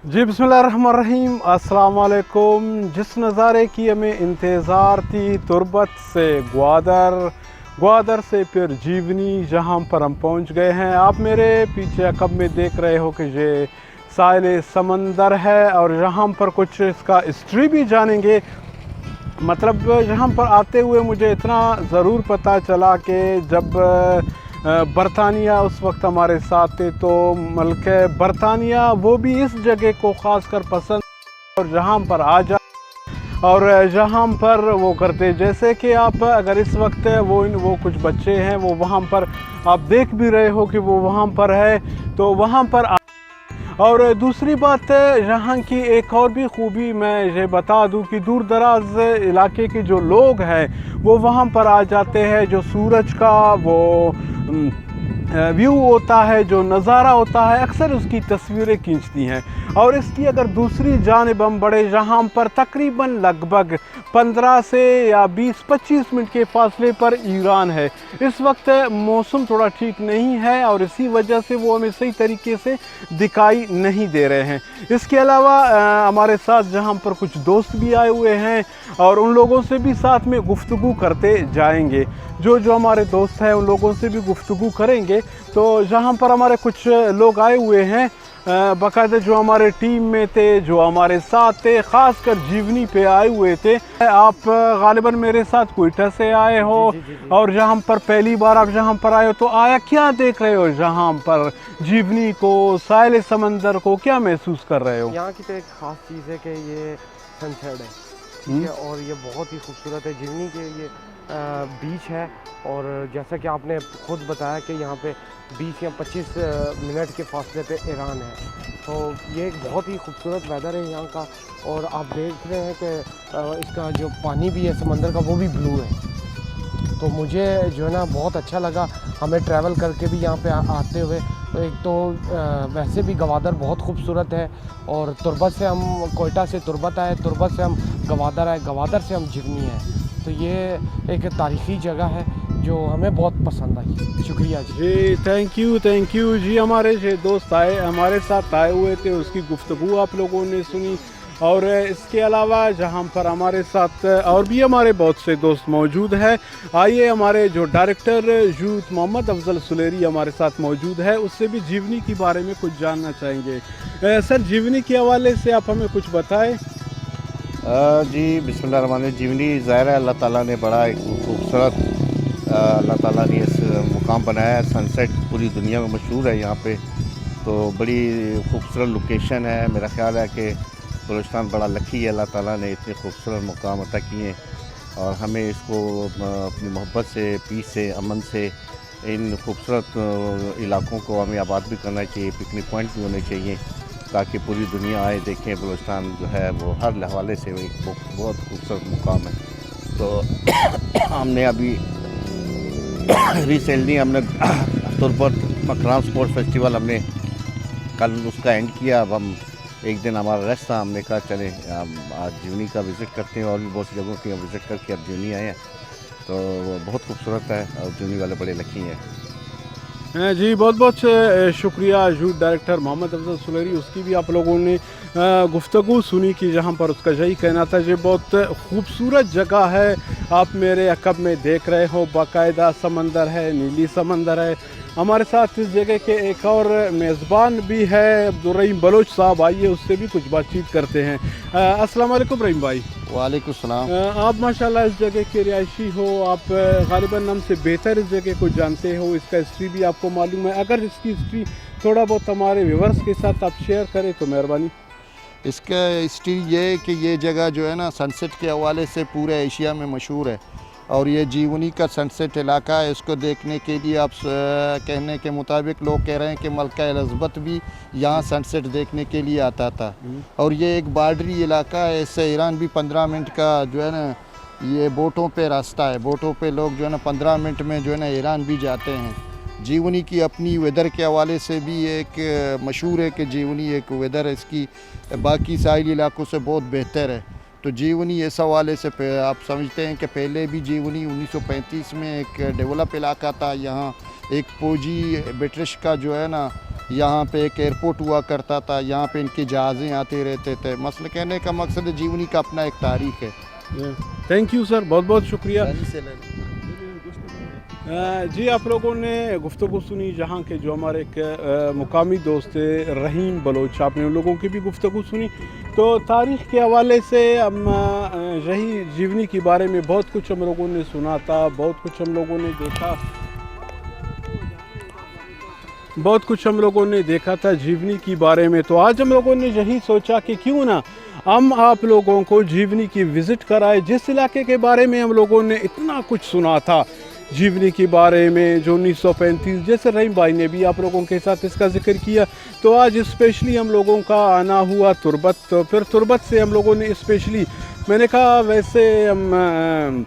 जी बिस्मिल्लाहिर्रहमानिर्रहीम, अस्सलाम वालेकुम। जिस नज़ारे की हमें इंतज़ार थी, तुर्बत से ग्वादर, ग्वादर से फिर जीवनी, जहाँ पर हम पहुँच गए हैं। आप मेरे पीछे अकब में देख रहे हो कि ये साहिल समंदर है और यहाँ पर कुछ इसका हिस्ट्री भी जानेंगे। मतलब यहाँ पर आते हुए मुझे इतना ज़रूर पता चला कि जब बरतानिया उस वक्त हमारे साथ थे, तो मुल्क बरतानिया वो भी इस जगह को ख़ास कर पसंद और जहाँ पर आ जा और जहाँ पर वो करते, जैसे कि आप अगर इस वक्त वो कुछ बच्चे हैं वो वहाँ पर आप देख भी रहे हो कि वो वहाँ पर है, तो वहाँ पर और दूसरी बात यहाँ की एक और भी खूबी मैं ये बता दूँ कि दूर दराज इलाके के जो लोग हैं वो वहाँ पर आ जाते हैं। जो सूरज का वो व्यू होता है, जो नज़ारा होता है, अक्सर उसकी तस्वीरें खींचती हैं। और इसकी अगर दूसरी जानिब हम बढ़े, जहाँ पर तकरीबन लगभग 15 से या 20-25 मिनट के फासले पर ईरान है। इस वक्त मौसम थोड़ा ठीक नहीं है और इसी वजह से वो हमें सही तरीके से दिखाई नहीं दे रहे हैं। इसके अलावा हमारे साथ जहाँ पर कुछ दोस्त भी आए हुए हैं और उन लोगों से भी साथ में गुफ्तगू करते जाएंगे। जो हमारे दोस्त हैं उन लोगों से भी गुफ्तगू करेंगे। तो जहाँ पर हमारे कुछ लोग आए हुए हैं, बाकायदा जो हमारे टीम में थे, जो हमारे साथ थे, ख़ास कर जीवनी पे आए हुए थे। आप गालिबन मेरे साथ क्वेटा से आए हो। जी। और जहाँ पर पहली बार आप जहाँ पर आए हो, तो आया क्या देख रहे हो जहाँ पर जीवनी को, साहिल समंदर को क्या महसूस कर रहे हो? यहाँ की तो एक ख़ास चीज़ है कि ये सनसेट है, ठीक है, और ये बहुत ही खूबसूरत है। जीवनी के ये बीच है और जैसा कि आपने खुद बताया कि यहाँ पे 20 या 25 मिनट के फासले पे ईरान है, तो ये एक बहुत ही खूबसूरत वेदर है यहाँ का। और आप देख रहे हैं कि इसका जो पानी भी है समंदर का वो भी ब्लू है। तो मुझे जो है ना बहुत अच्छा लगा हमें ट्रैवल करके भी यहाँ पे आते हुए। तो एक तो वैसे भी गवादर बहुत खूबसूरत है और तुर्बत से हम कोयटा से तुर्बत आए, तुर्बत से हम गवादर आए, गवादर से हम जीवनी आए। तो ये एक तारीख़ी जगह है जो हमें बहुत पसंद आई। शुक्रिया जी, थैंक यू जी। हमारे जो दोस्त आए हमारे साथ आए हुए थे, उसकी गुफ्तगू आप लोगों ने सुनी। और इसके अलावा जहाँ पर हमारे साथ और भी हमारे बहुत से दोस्त मौजूद हैं। आइए, हमारे जो डायरेक्टर यूथ मोहम्मद अफजल सुलेरी हमारे साथ मौजूद है, उससे भी जीवनी के बारे में कुछ जानना चाहेंगे। सर, जीवनी के हवाले से आप हमें कुछ बताएं। जी बिस्मिल्लाहिर्रहमानिर्रहीम। जीवनी ज़ाहिर है अल्लाह ताला ने बड़ा एक खूबसूरत अल्लाह ताला ने इस मुकाम बनाया है। सनसेट पूरी दुनिया में मशहूर है यहाँ पे, तो बड़ी खूबसूरत लोकेशन है। मेरा ख्याल है कि बलूचिस्तान बड़ा लकी है, अल्लाह ताला ने इतने खूबसूरत मुकाम अता किए और हमें इसको अपनी मोहब्बत से, पीस से, अमन से इन खूबसूरत इलाकों को हमें आबाद भी करना चाहिए। पिकनिक पॉइंट भी होने चाहिए ताकि पूरी दुनिया आए, देखें। बलूचिस्तान जो है वो हर हवाले से एक बहुत खूबसूरत मुकाम है। तो हमने अभी रिसेंटली हमने तुर्बत मकराम स्पोर्ट्स फेस्टिवल हमने कल उसका एंड किया। अब हम एक दिन हमारा रेस्ट था, हमने कहा चलें आज जीवनी का विज़िट करते हैं और भी बहुत सी जगहों की विज़िट करके अब जीवनी आए हैं। तो वो बहुत खूबसूरत है और जीवनी वाले बड़े लकी हैं। जी, बहुत बहुत शुक्रिया यूथ डायरेक्टर मोहम्मद अफजल सुलेरी। उसकी भी आप लोगों ने गुफ्तगू सुनी कि जहाँ पर उसका यही कहना था। ये बहुत खूबसूरत जगह है, आप मेरे अकब में देख रहे हो, बाकायदा समंदर है, नीली समंदर है। हमारे साथ इस जगह के एक और मेज़बान भी है, अब्दुर्रहीम बलोच साहब। आइए उससे भी कुछ बातचीत करते हैं। अस्सलाम वालेकुम रहीम भाई। वालेकुम सलाम। आप माशाल्लाह इस जगह के रिहायशी हो, आप गालिबन हमसे बेहतर इस जगह को जानते हो, इसका हिस्ट्री भी आपको मालूम है। अगर इसकी हिस्ट्री थोड़ा बहुत हमारे व्यूअर्स के साथ आप शेयर करें तो मेहरबानी। इसका हिस्ट्री ये है कि ये जगह जो है ना सनसेट के हवाले से पूरे एशिया में मशहूर है और ये जीवनी का सनसेट इलाका है। इसको देखने के लिए आप कहने के मुताबिक लोग कह रहे हैं कि मलका एलिज़ाबेथ भी यहाँ सनसेट देखने के लिए आता था। और ये एक बार्डरी इलाका है, इससे ईरान भी 15 मिनट का जो है ना ये बोटों पे रास्ता है। बोटों पे लोग जो है ना 15 मिनट में जो है ना ईरान भी जाते हैं। जीवनी की अपनी वेदर के हवाले से भी एक मशहूर है कि जीवनी एक वेदर इसकी बाकी साहिल इलाकों से बहुत बेहतर है। तो जीवनी इस हवाले से आप समझते हैं कि पहले भी जीवनी 1935 में एक डेवलप इलाका था। यहाँ एक फौजी ब्रिटिश का जो है ना यहाँ पे एक एयरपोर्ट हुआ करता था, यहाँ पे इनके जहाज़ें आते रहते थे। मसला कहने का मकसद है जीवनी का अपना एक तारीख है। थैंक यू सर, बहुत बहुत शुक्रिया। जी आप लोगों ने गुफ्तगू सुनी जहाँ के जो हमारे एक मुकामी दोस्त थे रहीम बलोच, आपने उन लोगों की भी गुफ्तगू सुनी। तो तारीख़ के हवाले से हम यही जीवनी के बारे में बहुत कुछ हम लोगों ने सुना था, बहुत कुछ हम लोगों ने देखा था जीवनी के बारे में। तो आज हम लोगों ने यही सोचा कि क्यों ना हम आप लोगों को जीवनी की विज़िट कराए, जिस इलाके के बारे में हम लोगों ने इतना कुछ सुना था जीवनी के बारे में, जो 1935, जैसे रहीम भाई ने भी आप लोगों के साथ इसका जिक्र किया। तो आज स्पेशली हम लोगों का आना हुआ तुर्बत। तो फिर तुर्बत से हम लोगों ने स्पेशली, मैंने कहा वैसे हम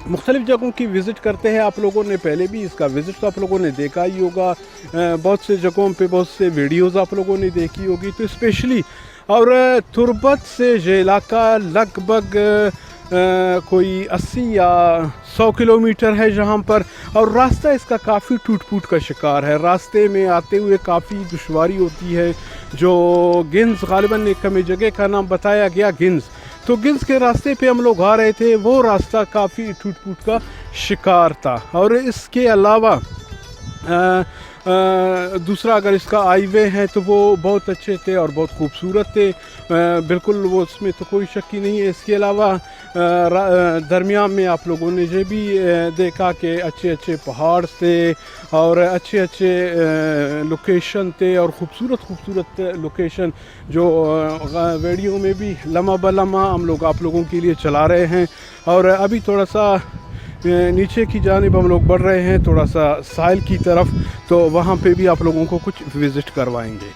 मुख्तलिफ़ जगहों की विज़िट करते हैं, आप लोगों ने पहले भी इसका विज़िट तो आप लोगों ने देखा ही होगा, बहुत से जगहों पे बहुत से वीडियोज़ आप लोगों ने देखी होगी। तो स्पेशली और तुर्बत से ये इलाका लगभग कोई 80 या 100 किलोमीटर है जहाँ पर, और रास्ता इसका काफ़ी टूट फूट का शिकार है। रास्ते में आते हुए काफ़ी दुश्वारी होती है। जो गिन्स, गालिबन एक हमें जगह का नाम बताया गया गिन्स, तो गिन्स के रास्ते पे हम लोग आ रहे थे, वो रास्ता काफ़ी टूट फूट का शिकार था। और इसके अलावा दूसरा अगर इसका हाईवे है तो वो बहुत अच्छे थे और बहुत खूबसूरत थे, बिल्कुल वो उसमें तो कोई शक ही नहीं है। इसके अलावा दरमियान में आप लोगों ने ये भी देखा कि अच्छे अच्छे पहाड़ थे और अच्छे अच्छे लोकेशन थे और खूबसूरत लोकेशन, जो वीडियो में भी लम्हा बलम्हा हम लोग आप लोगों के लिए चला रहे हैं। और अभी थोड़ा सा नीचे की जानिब हम लोग बढ़ रहे हैं, थोड़ा सा साहिल की तरफ, तो वहाँ पे भी आप लोगों को कुछ विज़िट करवाएंगे।